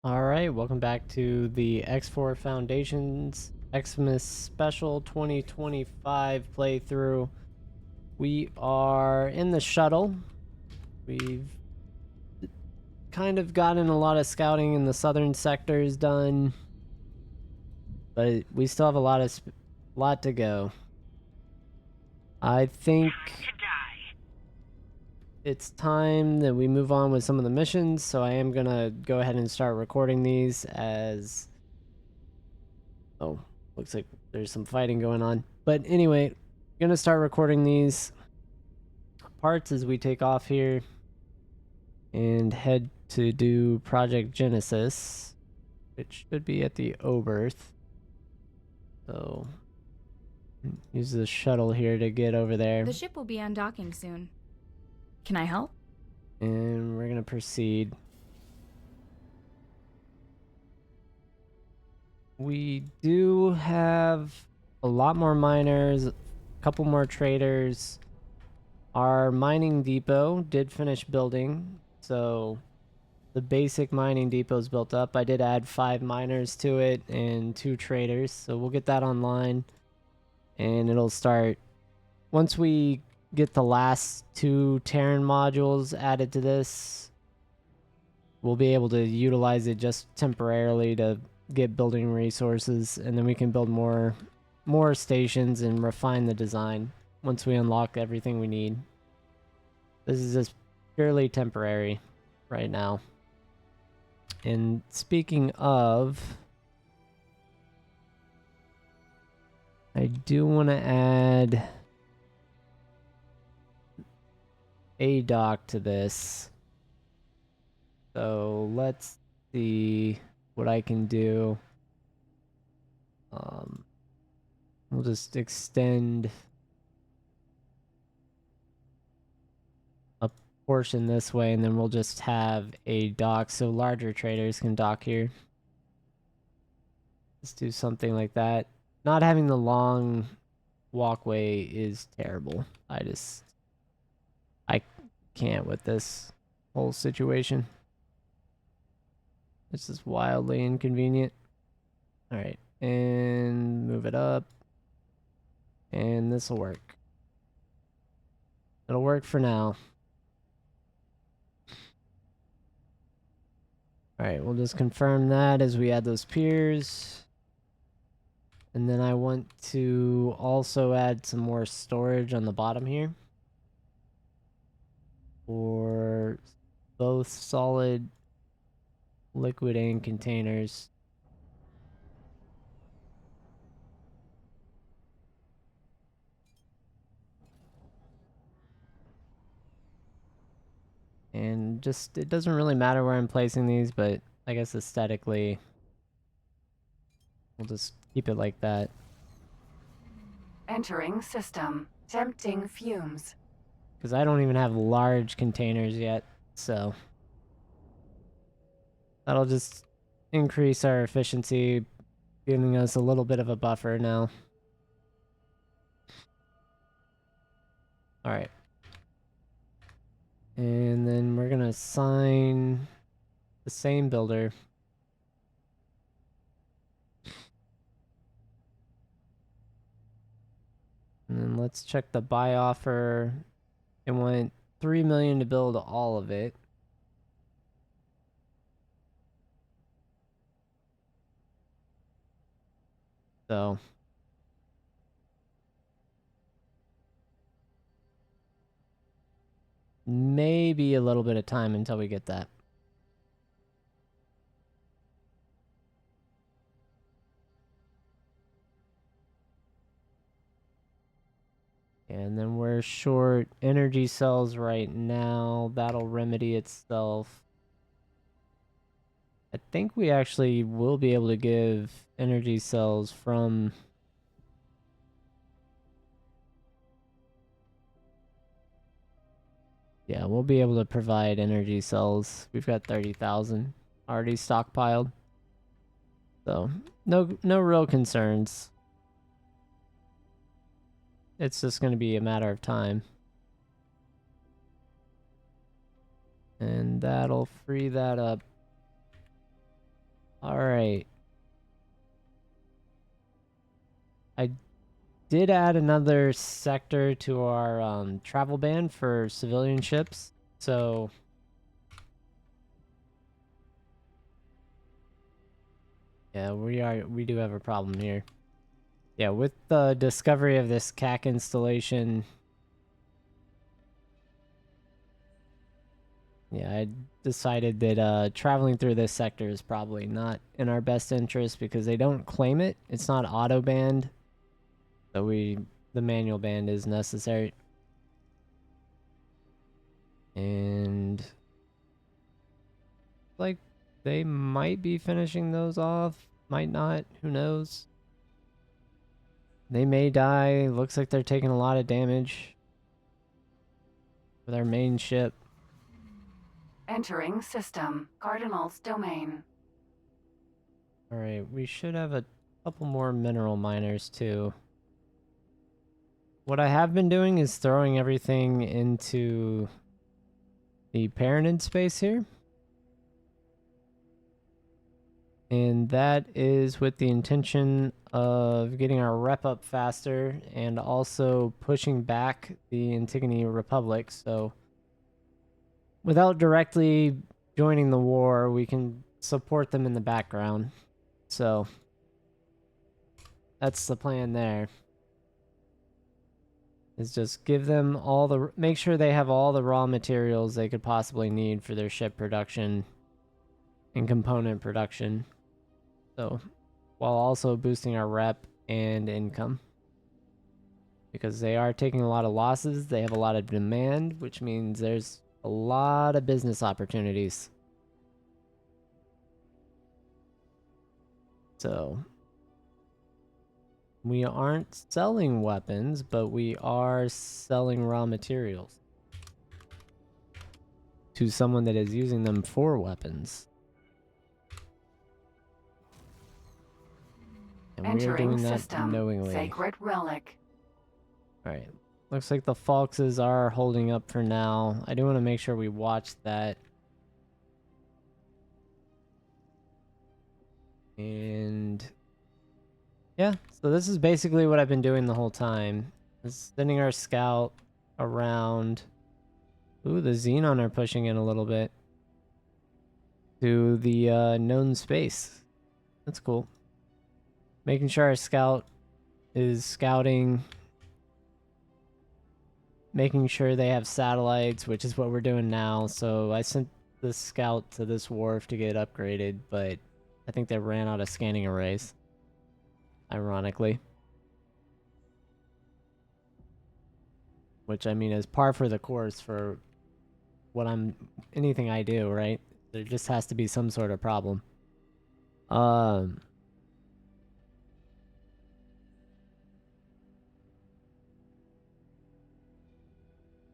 Alright, welcome back to the X4 Foundations Xmas Special 2025 playthrough. We are in the shuttle. We've kind of gotten a lot of scouting in the southern sectors done, but we still have a lot to go. I think it's time that we move on with some of the missions, so I am gonna go ahead and start recording these as... Oh, looks like there's some fighting going on. But anyway, I'm gonna start recording these parts as we take off here and head to do Project Genesis, which should be at the Oberth. So use the shuttle here to get over there. The ship will be undocking soon. Can I help? And we're gonna proceed. We do have a lot more miners, a couple more traders. Our mining depot did finish building, so the basic mining depot is built up. I did add 5 miners to it and 2 traders, so we'll get that online. And it'll start once we get the last 2 Terran modules added to this. We'll be able to utilize it just temporarily to get building resources, and then we can build more stations and refine the design once we unlock everything we need. This is just purely temporary right now. And speaking of, I do want to add a dock to this. So let's see what I can do. We'll just extend a portion this way, and then we'll just have a dock so larger traders can dock here. Let's do something like that. Not having the long walkway is terrible. I can't with this whole situation. This is wildly inconvenient. Alright, and move it up. And this will work. It'll work for now. Alright, we'll just confirm that as we add those piers. And then I want to also add some more storage on the bottom here. For both solid, liquid, and containers. And just, it doesn't really matter where I'm placing these, but I guess aesthetically, we'll just keep it like that. Entering system. Tempting fumes. Because I don't even have large containers yet, so that'll just increase our efficiency, giving us a little bit of a buffer now. Alright. And then we're gonna assign the same builder. And then let's check the buy offer. It went 3 million to build all of it. So maybe a little bit of time until we get that. And then we're short energy cells right now. That'll remedy itself. I think we actually will be able to give energy cells from... Yeah, we'll be able to provide energy cells. We've got 30,000 already stockpiled. So, no real concerns. It's just going to be a matter of time. And that'll free that up. All right. I did add another sector to our travel ban for civilian ships. So yeah, we do have a problem here. Yeah, with the discovery of this CAC installation, yeah, I decided that traveling through this sector is probably not in our best interest because they don't claim it. It's not auto banned. So the manual ban is necessary. And like they might be finishing those off, might not, who knows. They may die. Looks like they're taking a lot of damage with our main ship. Entering system. Cardinal's domain. Alright, we should have a couple more mineral miners too. What I have been doing is throwing everything into the Paranid space here. And that is with the intention of getting our rep up faster and also pushing back the Antigone Republic. So without directly joining the war, we can support them in the background. So that's the plan there. Is just give them all the, make sure they have all the raw materials they could possibly need for their ship production and component production. So while also boosting our rep and income. Because they are taking a lot of losses, they have a lot of demand, which means there's a lot of business opportunities. So we aren't selling weapons, but we are selling raw materials to someone that is using them for weapons. And we are Entering doing that system. knowingly. Sacred relic. Alright. Looks like the Falkses are holding up for now. I do want to make sure we watch that. And yeah, so this is basically what I've been doing the whole time. Is sending our scout around. Ooh, the Xenon are pushing in a little bit. To the known space. That's cool. Making sure our scout is scouting. Making sure they have satellites, which is what we're doing now. So I sent the scout to this wharf to get upgraded, but I think they ran out of scanning arrays. Ironically. Which, I mean, is par for the course for anything I do, right? There just has to be some sort of problem.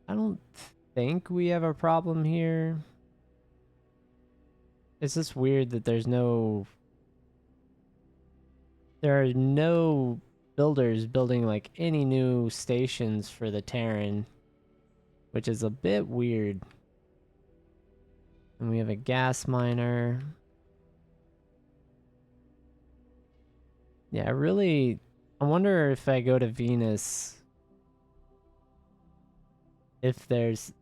I don't think we have a problem here. It's just weird that there are no builders building like any new stations for the Terran, which is a bit weird. And we have a gas miner. Yeah, I wonder if I go to Venus, if there's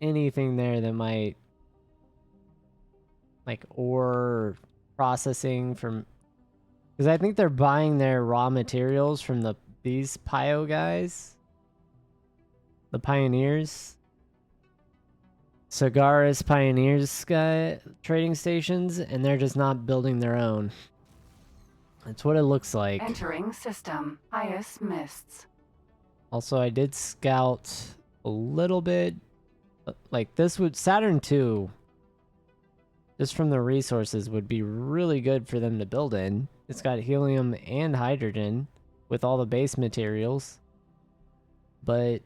anything there that might, like, ore processing from, because I think they're buying their raw materials from these Pio guys, the Pioneers, Sagaris Pioneers trading stations, and they're just not building their own. That's what it looks like. Entering system. Ice mists. Also, I did scout a little bit. Like, Saturn 2, just from the resources, would be really good for them to build in. It's got helium and hydrogen with all the base materials. But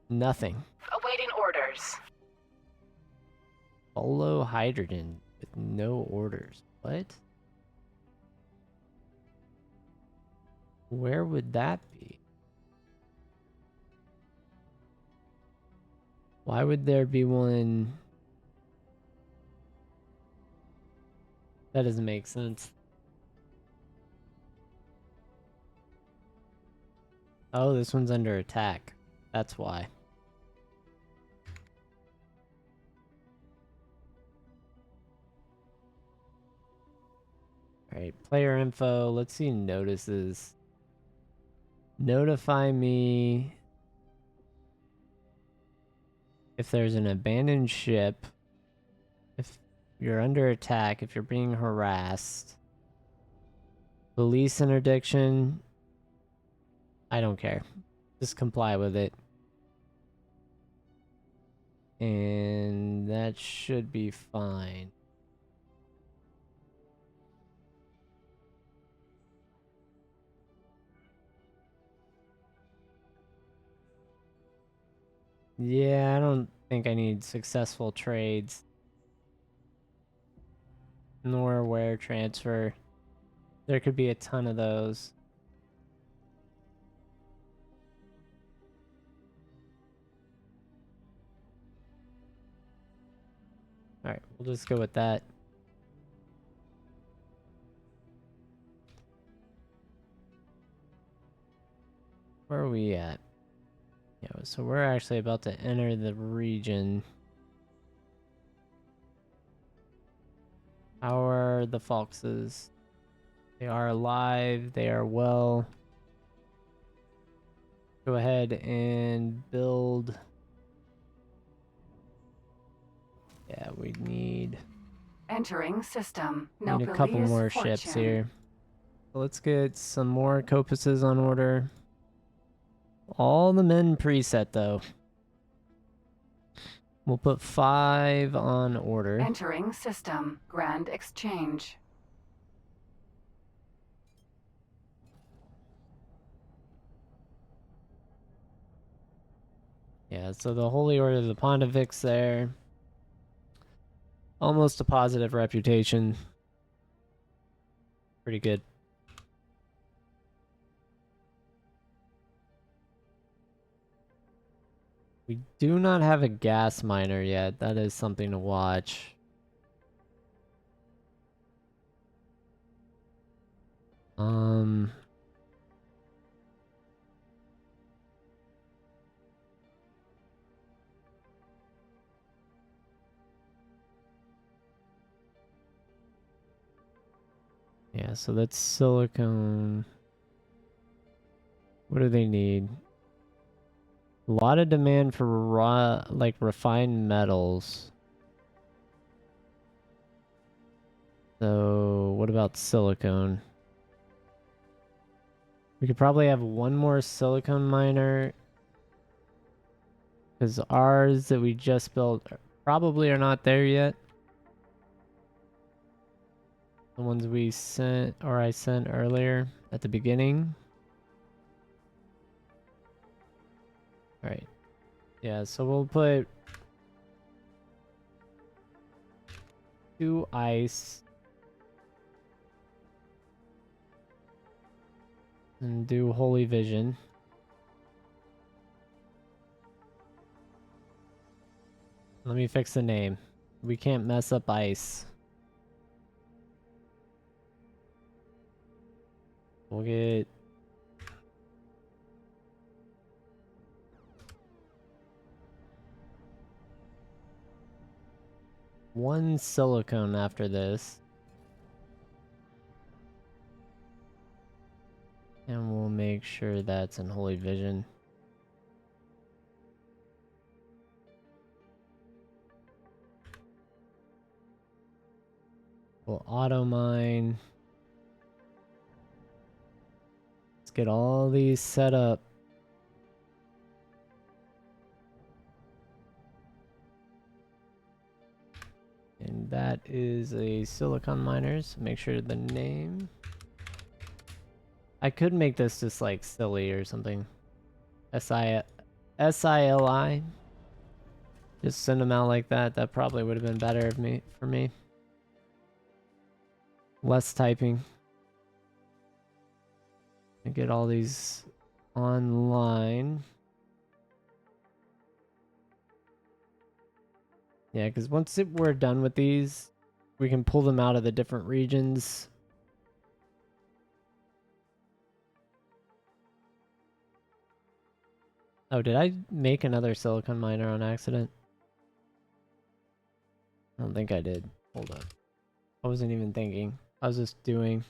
nothing. Awaiting orders. Holo hydrogen with no orders. What? Where would that be? Why would there be one? That doesn't make sense. Oh, this one's under attack. That's why. Alright, player info. Let's see notices. Notify me if there's an abandoned ship. If you're under attack, if you're being harassed. Police interdiction. I don't care. Just comply with it. And that should be fine. Yeah, I don't think I need successful trades. Nor wire transfer. There could be a ton of those. Alright, we'll just go with that. Where are we at? Yeah, so we're actually about to enter the region. How are the foxes? They are alive. They are well. Go ahead and build. Yeah, we need Entering system. a couple Nobilious more fortune. ships here. Let's get some more copuses on order. All the men preset though. We'll put 5 on order. Entering system. Grand exchange. Yeah, so the Holy Order of the Pontifex there. Almost a positive reputation. Pretty good. We do not have a gas miner yet. That is something to watch. Yeah, so that's silicone. What do they need? A lot of demand for raw, like refined metals. So, what about silicone? We could probably have one more silicone miner. Because ours that we just built probably are not there yet. The ones we sent, or I sent earlier at the beginning. Alright. Yeah, so we'll put 2 ice. And do Holy Vision. Let me fix the name. We can't mess up ice. We'll get... one silicone after this. And we'll make sure that's in Holy Vision. We'll auto mine. Let's get all these set up. And that is a silicon miners. Make sure the name. I could make this just like silly or something. SILI. Just send them out like that. That probably would have been better for me. Less typing. And get all these online. Yeah, because once we're done with these, we can pull them out of the different regions. Oh, did I make another silicon miner on accident? I don't think I did. Hold on. I wasn't even thinking. I was just doing...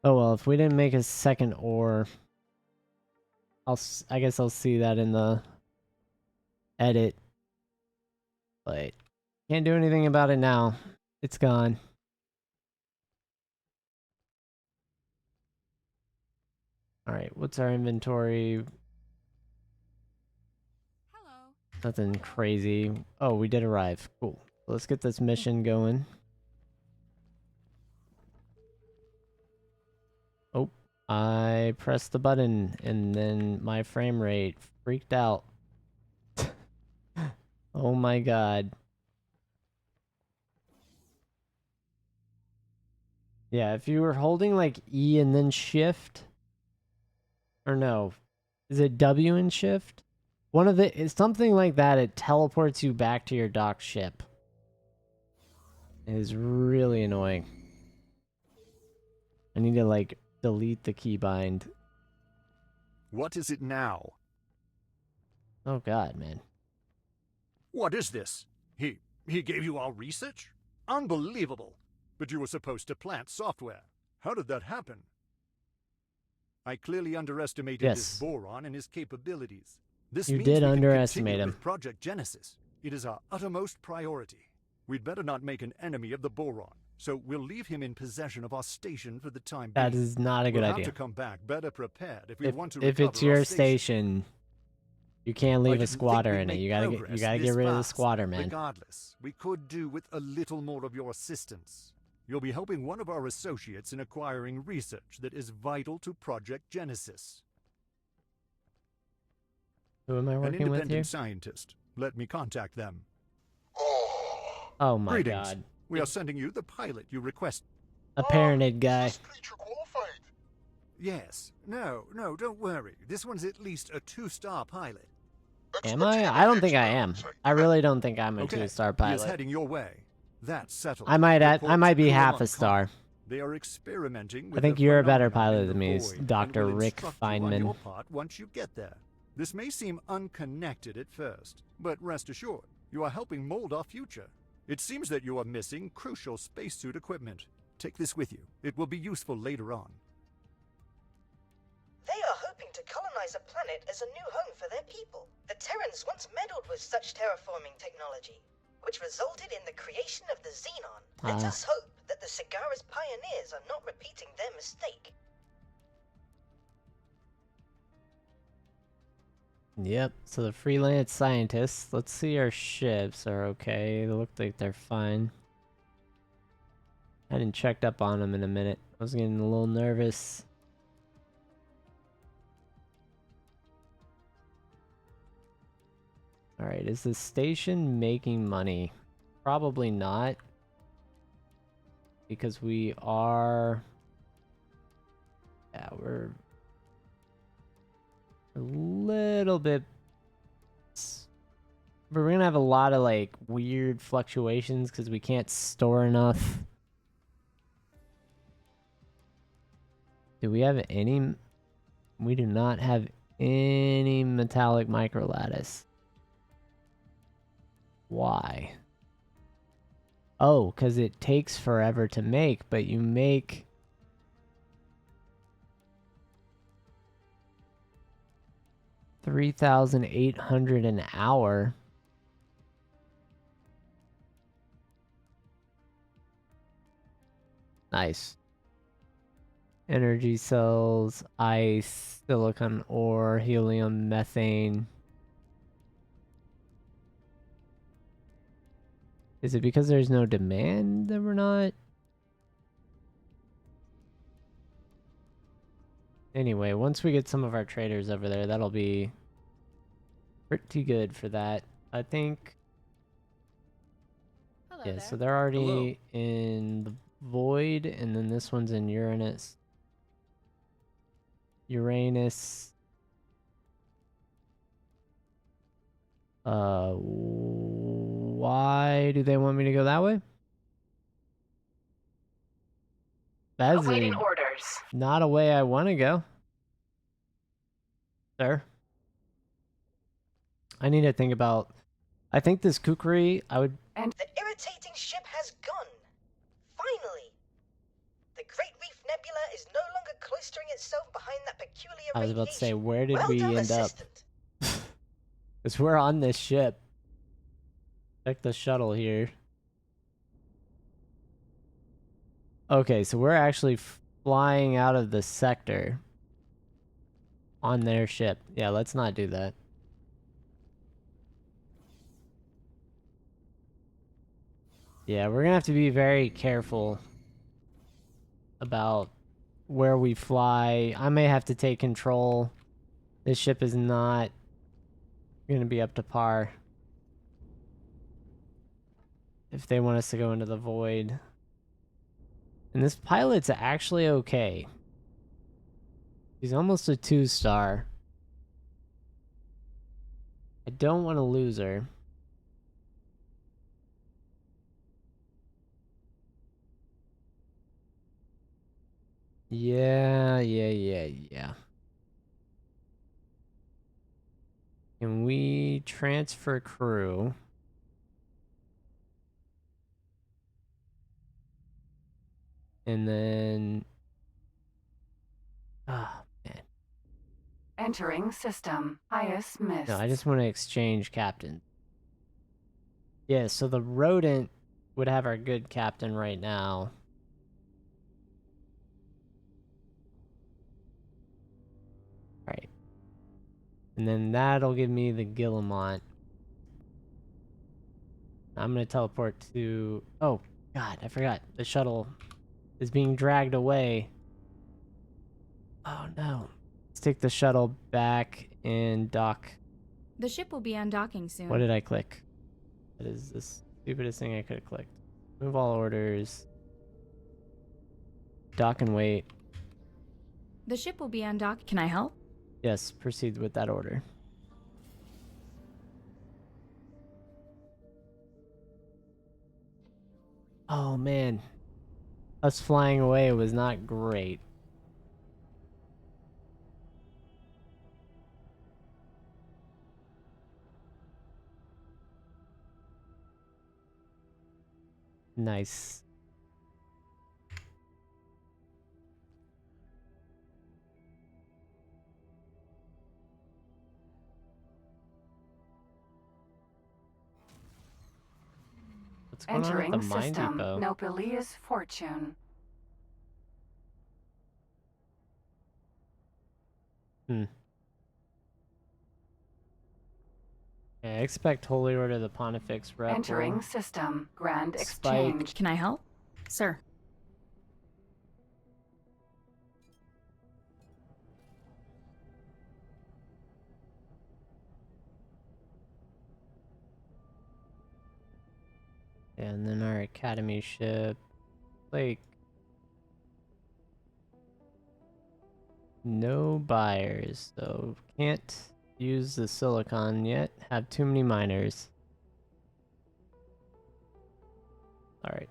Oh well, if we didn't make a second ore, I guess I'll see that in the edit. But can't do anything about it now. It's gone. Alright, what's our inventory? Hello. Nothing crazy. Oh, we did arrive. Cool. Let's get this mission going. Oh, I pressed the button and then my frame rate freaked out. Oh my god. Yeah, if you were holding like E and then shift, or no, is it W and shift? One of the, it's something like that. It teleports you back to your docked ship. It is really annoying. I need to like delete the keybind. What is it now? Oh god, man. What is this? He gave you our research? Unbelievable! But you were supposed to plant software. How did that happen? I clearly underestimated this boron and his capabilities. This You means did we can underestimate continue him. with Project Genesis. It is our uttermost priority. We'd better not make an enemy of the boron, so we'll leave him in possession of our station for the time being. That is not a good we'll idea. have to come back better prepared if we want to If recover it's your our station, you can't leave a didn't squatter think in we'd it. make You gotta progress get this rid of the fast. squatter, man. Regardless, we could do with a little more of your assistance. You'll be helping one of our associates in acquiring research that is vital to Project Genesis. Who am I An working with independent here? scientist. Let me contact them. Oh my Greetings. god. We are sending you the pilot you request. A parented guy. Is this creature qualified? Yes. No, don't worry. This one's at least a 2-star pilot. Am I? I don't think I am. I really don't think I'm a Okay. 2-star He is pilot. heading your way. That's settled. I might Report be to half a Coulomb star. Con. They are experimenting with I think a you're a better phenomenon pilot in than the me, void, Dr. and will Rick instruct you on Feynman. your part once you get there. This may seem unconnected at first, but rest assured, you are helping mold our future. It seems that you are missing crucial spacesuit equipment. Take this with you. It will be useful later on. They are hoping to colonize a planet as a new home for their people. The Terrans once meddled with such terraforming technology, which resulted in the creation of the Xenon. Let us hope that the Sagara's pioneers are not repeating their mistake. Yep, so the freelance scientists, let's see our ships are okay. They look like they're fine. I hadn't checked up on them in a minute. I was getting a little nervous. Alright, is the station making money? Probably not. Because we are... Yeah, we're... a little bit... But we're gonna have a lot of, like, weird fluctuations because we can't store enough. Do we have any... We do not have any metallic microlattice. Why? Oh, because it takes forever to make, but you make... $3,800 an hour. Nice. Energy cells, ice, silicon ore, helium, methane. Is it because there's no demand that we're not? Anyway, once we get some of our traders over there, that'll be pretty good for that. I think... Hello Yeah, there. so they're already in the Void, and then this one's in Uranus. Uranus. Why do they want me to go that way? That's Awaiting orders. not a way I want to go. Sir. I need to think about... I think this kukri, I would... And The irritating ship has gone. Finally. The Great Reef Nebula is no longer cloistering itself behind that peculiar I was about to say, radiation. where did Well we done, end up? Assistant. Because we're on this ship. Check the shuttle here. Okay, so we're actually flying out of the sector on their ship. Yeah, let's not do that. Yeah, we're gonna have to be very careful about where we fly. I may have to take control. This ship is not gonna be up to par if they want us to go into the void. And this pilot's actually okay. He's almost a 2-star. I don't want to lose her. Yeah. Can we transfer crew? And then... Oh, man. entering system. IS missed. No, I just want to exchange captain. Yeah, so the rodent would have our good captain right now. Right. And then that'll give me the Guillemot. I'm gonna teleport to... Oh, God, I forgot. The shuttle is being dragged away. Oh, no. Let's take the shuttle back and dock. The ship will be undocking soon. What did I click? That is the stupidest thing I could have clicked. Move all orders. Dock and wait. The ship will be undocked. Can I help? Yes, proceed with that order. Oh, man. Us flying away was not great. Nice. What's going on Entering with the mine system. depot? Nopalia's fortune. Yeah, I expect Holy Order the Pontifex rep. Entering system. Grand Spike. exchange. Can I help? Sir. And then our academy ship. Like, no buyers, so can't use the silicon yet. Have too many miners. Alright.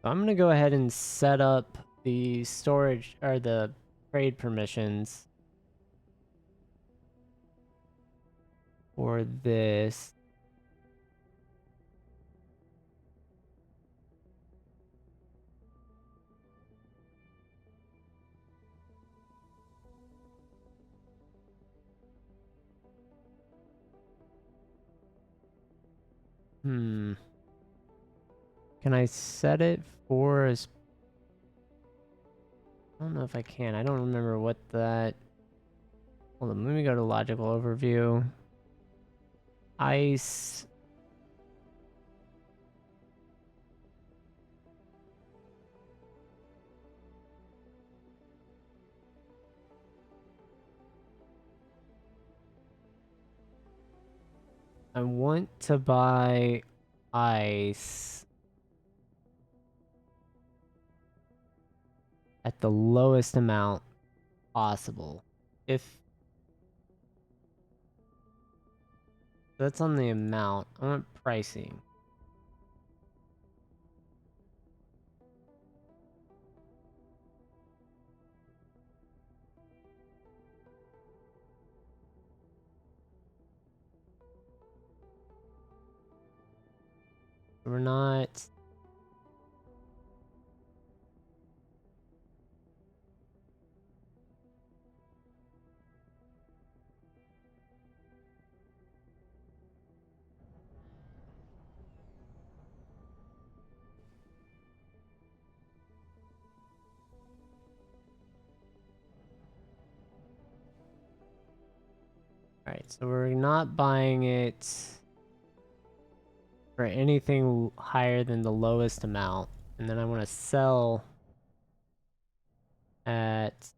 So I'm gonna go ahead and set up the storage, or the trade permissions for this. Can I set it for as... I don't know if I can. I don't remember what that... Hold on, let me go to logical overview. Ice... I want to buy ice at the lowest amount possible. If that's on the amount, I want pricing. We're not... Alright, so we're not buying it for anything higher than the lowest amount. And then I want to sell at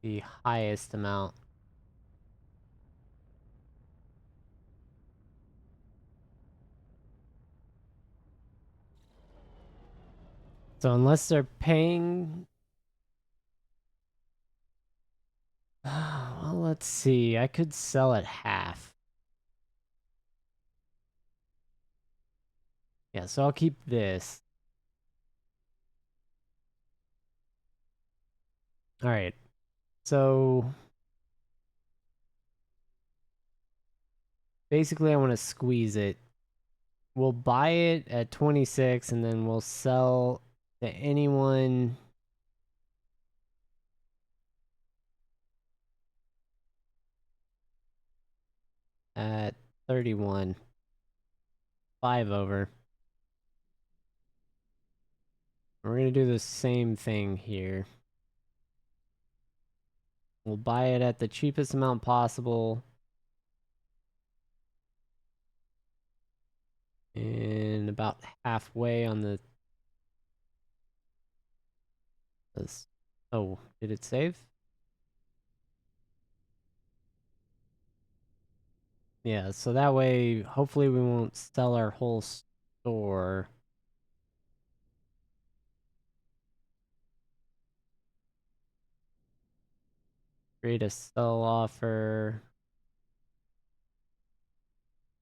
the highest amount. So unless they're paying... Well, let's see. I could sell at half. Yeah, so I'll keep this. Alright. So... basically, I want to squeeze it. We'll buy it at 26, and then we'll sell to anyone... at 31. 5 over. We're gonna do the same thing here. We'll buy it at the cheapest amount possible. And about halfway on the... Oh, did it save? Yeah, so that way, hopefully we won't sell our whole store. Create a sell offer.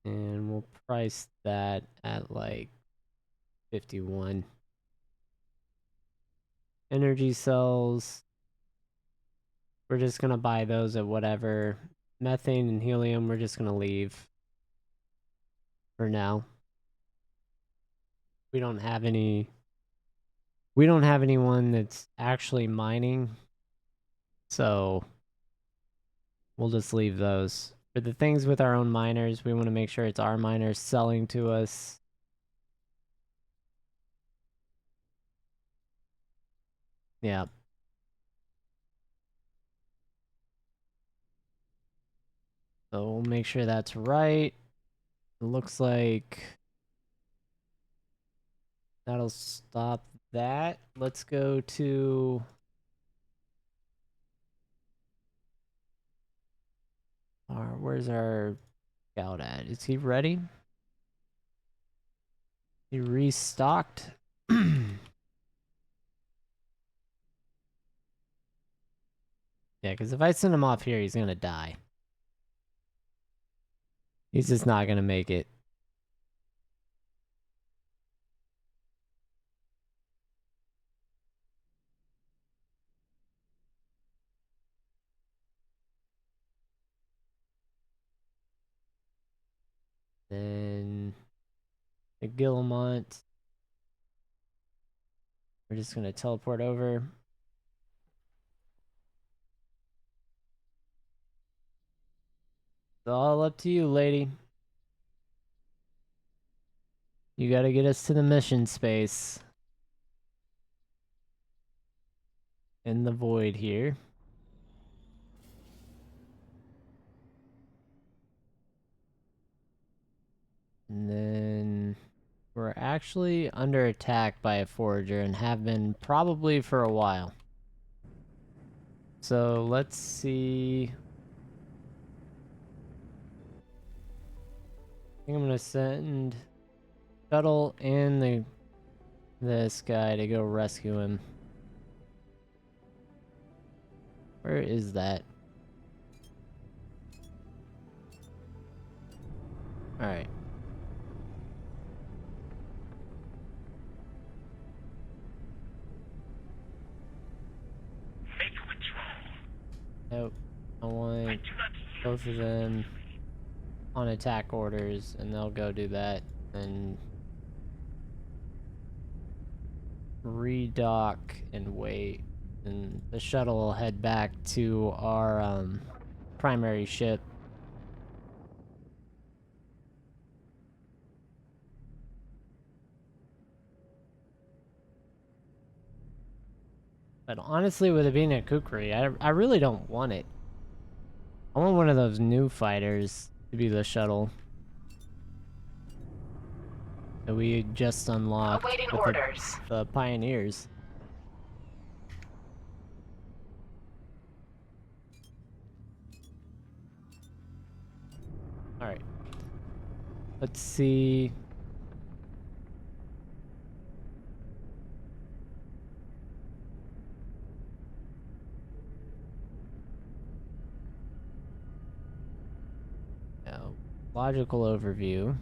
And we'll price that at like 51. Energy cells. We're just gonna buy those at whatever. Methane and helium, we're just gonna leave. For now. We don't have any... we don't have anyone that's actually mining. So... we'll just leave those. For the things with our own miners, we want to make sure it's our miners selling to us. Yeah. So we'll make sure that's right. It looks like that'll stop that. Let's go to... where's our scout at? Is he ready? He restocked. Yeah, because if I send him off here, he's gonna die. He's just not gonna make it. Then the Guillemot. We're just gonna teleport over. It's all up to you, lady. You gotta get us to the mission space. In the void here. And then... we're actually under attack by a forager and have been probably for a while. So let's see... I think I'm gonna send Shuttle and this guy to go rescue him. Where is that? Alright. Nope. I want both of them. on attack orders, and they'll go do that and redock and wait, and the shuttle will head back to our primary ship. But honestly, with it being a Kukri, I really don't want it. I want one of those new fighters to be the shuttle that we just unlocked Awaiting with orders. the Pioneers. Alright. Let's see. Now, logical overview.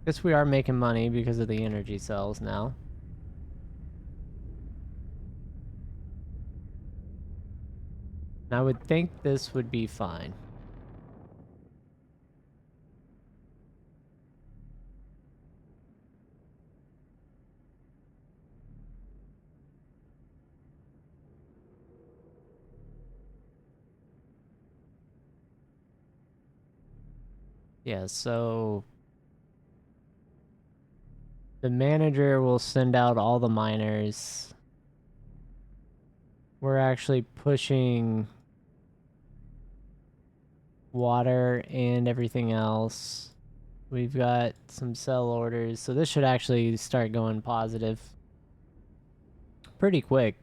Guess we are making money because of the energy cells now. And I would think this would be fine. Yeah, so the manager will send out all the miners. We're actually pushing water and everything else. We've got some sell orders, so this should actually start going positive pretty quick.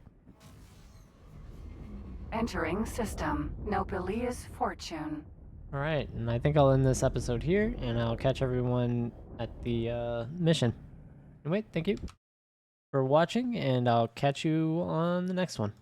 Entering system. Nobilia's fortune. Alright, and I think I'll end this episode here, and I'll catch everyone at the mission. Anyway, thank you for watching, and I'll catch you on the next one.